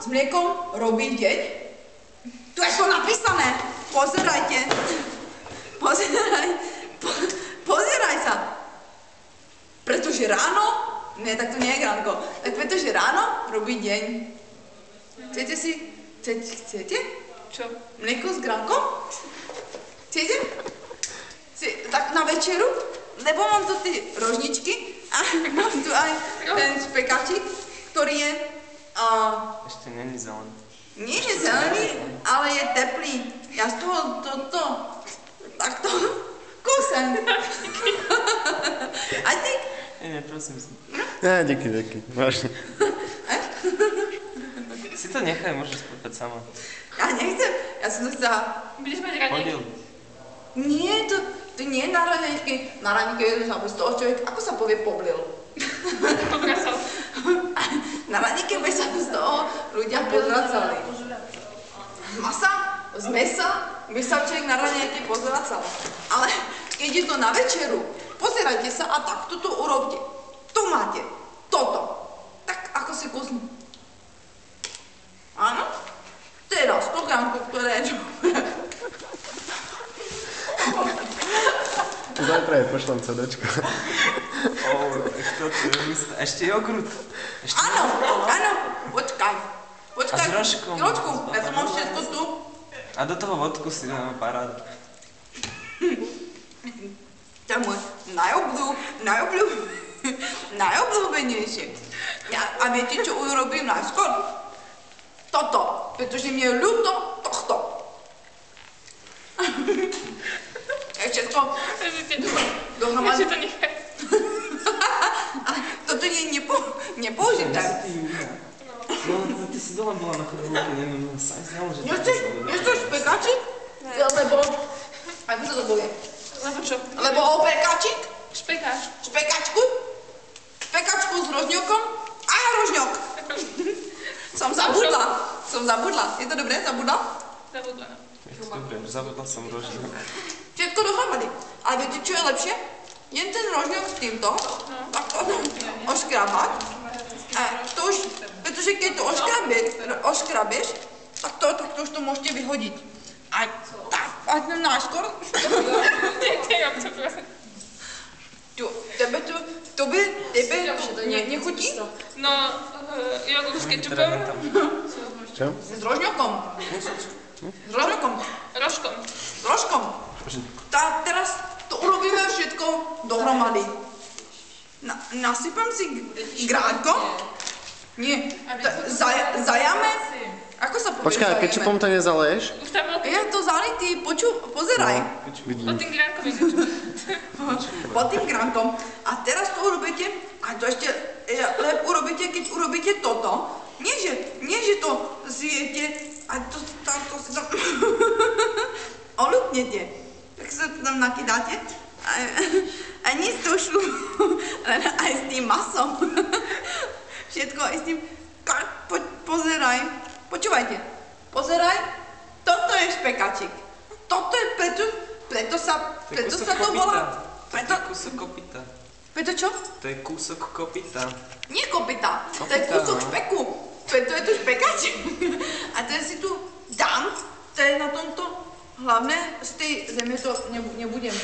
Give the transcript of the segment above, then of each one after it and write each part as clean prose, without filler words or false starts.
s mliekom robí deň? Tu je to napísané. Pozerajte. Pozeraj sa. Pretože ráno, nie, tak to nie je gránko, tak pretože ráno robí deň. Chcete? Čo? Mlieko s gránkom? Chcete? Tak na večeru? Lebo mám tu tie rožničky a mám tu aj ten špekačík, ktorý je... Ešte není zelený. Nie je zelený, ale je teplý. Ja z toho takto kúsem. A ty? Nie, prosím si. Ne, díky, vážne. Si to nechaj, môžeš spĺpať sama. Ja nechcem, ja som to chcela... Budeš mať raňajky? Podiel. Nie, to nie je na raňajky. Na raňajky sa bez toho človek, ako sa povie, poblil. Povracal. Na raňajky by sa z toho ľudia pozvracali. Z mesa by sa človek na raňajky pozvracal. Ale keď je to na večeru, pozerajte sa a takto to urobte. Tu máte toto. Tak ako si kusnú. Áno? Teraz to gránko, ktoré je Zajtra je pošlem CDčko. Ešte jogurt. Áno, počkaj. A s rožkom. Chvíľočku, ja som mám všetko tu. A do toho vodku si dáme parádu. To je môj najobľúbenejšie. A viete, čo urobím najskôr? Toto, pretože mi je ľúto tohto. Ešte to dohromady. Ešte to nechaj. Ale toto je nepoužité. No, ty si dole bola na chodovke, neviem, sa aj znalo, že... Nechceš špekačík? Lebo... Ako sa to povie? Lebo čo? Lebo opekačík? Špekáč. Špekačku? Špekačku s rožňokom? A rožňok! Som zabudla. Je to dobré? Zabudla? Zabudla. Dobre, zabudla som rožňok. Všetko dohromady. Ale viete, čo je lepšie? Jen ten rožňok s týmto, tak to oškrabať. A to už, pretože keď to oškrabeš, tak to už to môžete vyhodiť. A najskôr... Tebe nechutí? No, jogurt s kečupom. Čo? S rožňokom. S rožňokom. Rožkom. S rožkom. Teraz to urobíme všetko dohromady. Nasypem si gránko. Nie. Zajame. Ako sa povie Počkaj, zajeme? kečupom to nezaleješ? Už tam bol Ja to zalitý, pozeraj. pod tým gránkom je kečup. Pod tým gránkom. A teraz to urobíte, a to ešte lep urobíte, keď urobíte toto. Nie, že to zjete a to si tam olupnete. Tak sa to tam nakydáte. A nie s tou len aj s tým masom. Všetko aj s tým. Pozeraj. Počúvajte. Pozeraj. Toto je špekačík. Toto je preto sa to volá. To je kúsok kopyta. Preto čo? To je kúsok kopyta. Nie kopyta. To je kúsok špeku. Preto je to špekačík. A ten si tu dám. To je na tomto hlavné. Z tej zeme to nebudem.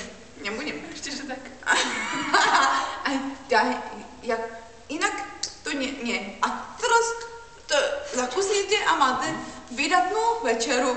Ešte, že tak. Inak to nie. A teraz to zakusnite a máte vydatnú večeru.